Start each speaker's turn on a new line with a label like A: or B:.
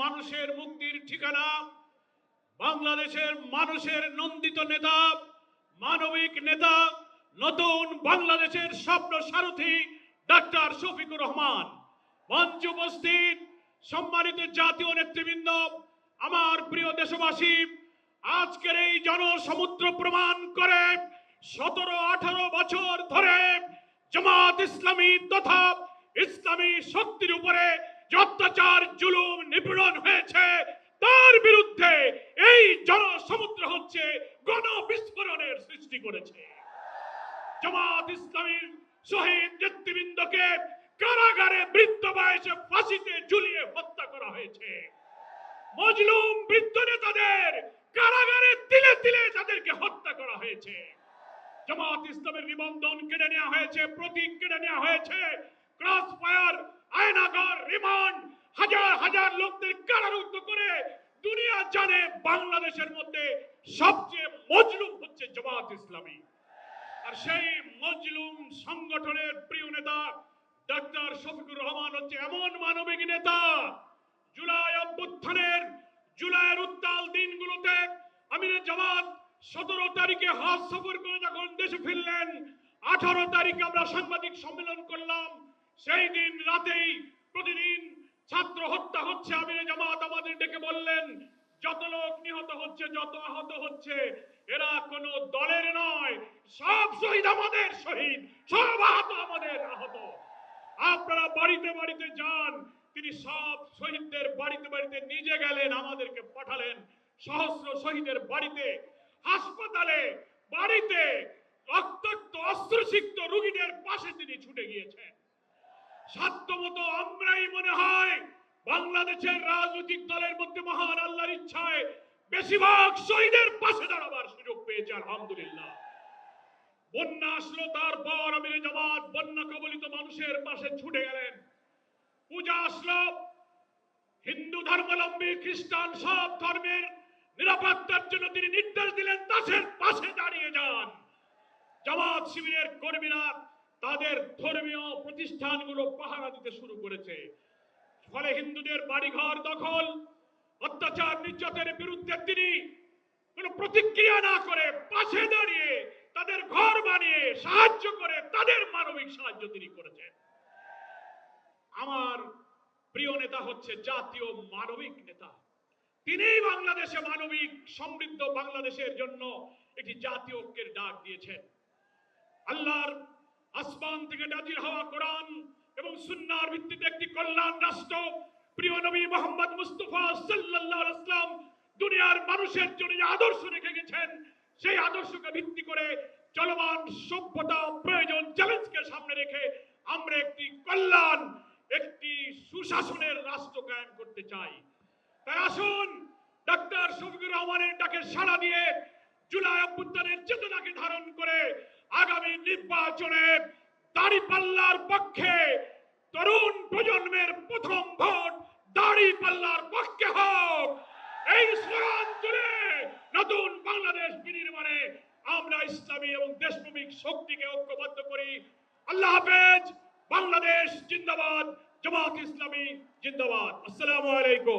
A: মানুষের মুক্তির ঠিকানা, বাংলাদেশের মানুষের নন্দিত নেতা, মানবিক নেতা, নতুন বাংলাদেশের স্বপ্ন সারথী ডাক্তার শফিকুর রহমান। মঞ্চে উপস্থিত সম্মানিত জাতীয় নেতৃবৃন্দ, আমার প্রিয় দেশবাসী, আজকের এই জনসমুদ্র প্রমাণ করে 17-18 বছর ধরে জামাত ইসলামী তথা ইসলামী শক্তির উপরে যে অত্যাচার জুলুম নিপীড়ন হয়েছে তার বিরুদ্ধে এই জনসমুদ্র হচ্ছে গণবিস্ফোরণের সৃষ্টি করেছে। জামাত ইসলামীর শহীদ নেতৃবৃন্দকে কারাগারে বৃদ্ধ বয়সে ফাঁসিতে ঝুলিয়ে হত্যা করা হয়েছে। মজলুম বৃদ্ধ নেতাদের কারাগারে তিলে তিলে তাদেরকে হত্যা করা হয়েছে। জামাত ইসলামের নিবন্ধন কেড়ে নেওয়া হয়েছে, প্রতীক কেড়ে নেওয়া হয়েছে, ক্রস ফায়ার, আয়নাঘর, রিমান্ড, হাজার হাজার লোকদের কারারুদ্ধ করে দুনিয়া জানে বাংলাদেশের মধ্যে সবচেয়ে মজলুম হচ্ছে জামাত ইসলামী। আর সেই মজলুম সংগঠনের প্রিয় নেতা ডাক্তার শফিকুর রহমান হচ্ছে এমন মানবিক নেতা। জুলাই অভ্যুত্থানের, জুলাইয়ের উত্তাল দিনগুলোতে আমিরে জামাত 17 তারিখে হজ সফর করে যখন দেশে ফিরলেন, 18 তারিখে আমরা সাংবাদিক সম্মেলন করলাম। সেই দিন রাতেই প্রতিদিন ছাত্র হত্যা হচ্ছে, আমিরে জামাত আমাদের ডেকে বললেন যত লোক নিহত হচ্ছে, যত আহত হচ্ছে, এরা কোনো দলের নয়, সব শহীদ আমাদের শহীদ, সব আহত আমাদের আহত। আপনারা বাড়িতে বাড়িতে যান। তিনি সব শহীদদের বাড়িতে বাড়িতে নিজে গেলেন, আমাদেরকে পাঠালেন। সহস্র শহীদের বাড়িতে, হাসপাতালে, বাড়িতে রক্তাক্ত অস্ত্রসিক্ত রোগীদের পাশে তিনি ছুটে গিয়েছেন। সাধ্যমতো আমরাই মনে হয় বাংলাদেশের রাজনৈতিক দলের মধ্যে মহান আল্লাহর ইচ্ছায় বেশিরভাগ শহীদের পাশে দাঁড়াবার সুযোগ পেয়েছে, আলহামদুলিল্লাহ। বন্যা আসলো, তারপর আমিরে জামাত বন্যা কবলিত মানুষের পাশে ছুটে গেলেন। পূজা আসলো, হিন্দু ধর্মাবলম্বী, খ্রিস্টান সব ধর্মের নিরাপত্তার জন্য তিনি নির্দেশ দিলেন তাদের পাশে দাঁড়িয়ে যান। জামাত শিবিরের কর্মীরা তাদের ধর্মীয় প্রতিষ্ঠানগুলো পাহারা দিতে শুরু করেছে। ফলে হিন্দুদের বাড়িঘর দখল, অত্যাচার নির্যাতনের বিরুদ্ধে তিনি কোনো প্রতিক্রিয়া না করে পাশে দাঁড়িয়ে তাদের ঘর বানিয়ে সাহায্য করে তাদের মানবিক সাহায্য তিনি করেছেন। আমার প্রিয় নেতা হচ্ছে জাতীয় মানবিক নেতা। তিনিই বাংলাদেশে মানবিক সমৃদ্ধ বাংলাদেশের জন্য একটি জাতীয় ঐক্যের ডাক দিয়েছেন। আল্লাহর আসমান থেকে নাজিল হওয়া কোরআন এবং সুন্নাহর ভিত্তিতে একটি কল্যাণ রাষ্ট্র প্রিয় নবী মুহাম্মদ মুস্তাফা সাল্লাল্লাহু আলাইহি ওয়াসাল্লাম দুনিয়ার মানুষের জন্য যে আদর্শ রেখে গেছেন, সেই আদর্শকে ভিত্তি করে চলমান সভ্যতা, প্রয়োজন, চ্যালেঞ্জকে সামনে রেখে আমরা একটি কল্যাণ, একটি সুশাসনের রাষ্ট্র কায়েম করতে চাই। তাই আসুন ডাক্তার শফিকুর রহমানের ডাকে সাড়া দিয়ে জুলাই অভ্যুত্থানের চেতনাকে ধারণ করে আগামী নির্বাচনে দাঁড়িপাল্লার পক্ষে তরুণ প্রজন্মের প্রথম ভোট দাঁড়িপাল্লার পক্ষে হোক, এই স্লোগান তুলে নতুন বাংলাদেশ বিনির্মাণে আমরা ইসলামী এবং দেশপ্রেমিক শক্তিকে ঐক্যবদ্ধ করি। আল্লাহ হাফেজ। বাংলাদেশ জিন্দাবাদ, জামাত ইসলামী জিন্দাবাদ। আসসালামু আলাইকুম।